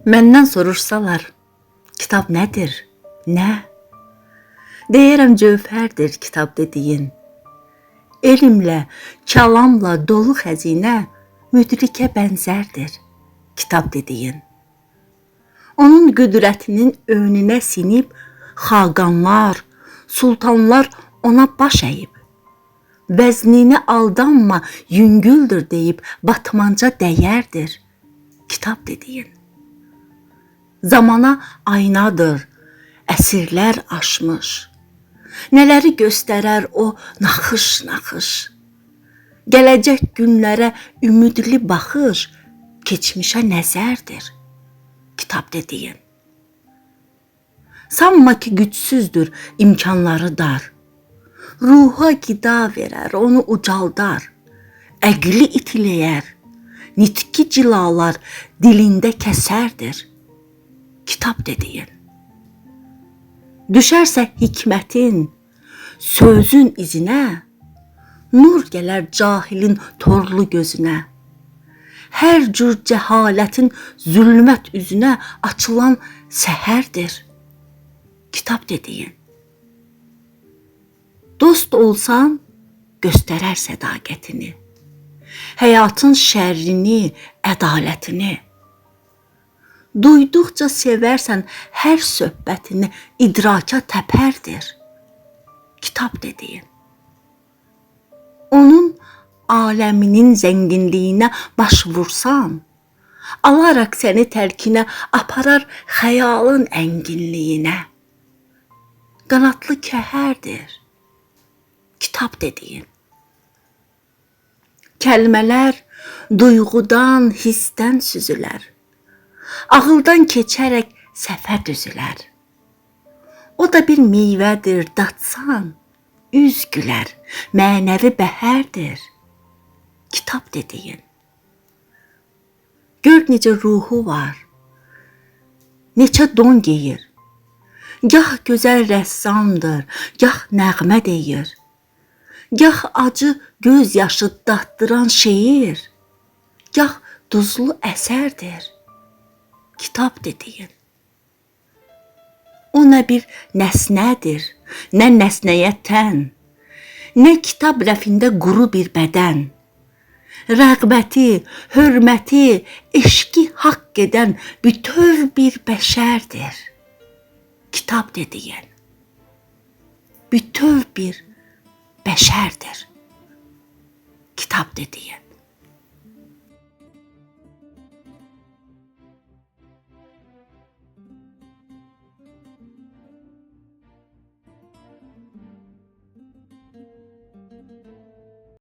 Məndən soruşsalar, kitab nədir, nə? Deyərəm cövhərdir kitab dediyin. Elmlə, kəlamla dolu xəzinə müdrikə bənzərdir kitab dediyin. Onun qüdrətinin önünə sinib, xaqanlar, sultanlar ona baş əyib. Vəznini aldanma, yüngüldür deyib, batmanca dəyərdir kitab dediyin. Zamana aynadır, əsrlər aşmış. Nələri göstərər o naxış-naxış. Gələcək günlərə ümidli baxış, keçmişə nəzərdir kitab dediyin. Sanma ki gücsüzdür, imkanları dar. Ruha qida verər, onu ucaldar. Əqli itiləyər, nitqi cilalar dilində kəsərdir kitab dediyin. Düşərsə hikmətin, sözün izinə, nur gələr cahilin torlu gözünə. Hər cür cəhalətin zülmət üzünə açılan səhərdir kitab dediyin. Dost olsan, göstərər sədaqətini, həyatın şərrini, ədalətini. Duyduqca sevərsən hər söhbətini, idraka təpərdir kitab dediyin. Onun aləminin zənginliyinə baş vursan, alaraq səni tərkinə aparar xəyalın ənginliyinə. Qanadlı kəhərdir kitab dediyin. Kəlmələr duyğudan, hissdən süzülər. Ağıldan keçərək səfər düzülər. O da bir meyvədir, datsan, üz gülər, mənəvi bəhərdir kitab dediyin. Gör necə ruhu var, neçə don geyir. Gah gözəl rəssamdır, gah nəğmə deyir. Gah acı göz yaşı datdıran şeir, gah duzlu əsərdir kitab dediyin. O nə bir nəsnədir, nə nəsnəyə tən, nə kitab rəfində quru bir bədən. Rəğbəti, hörməti, eşqi haqq edən bütöv bir bəşərdir kitab dediyin. Bütöv bir bəşərdir kitab dediyin.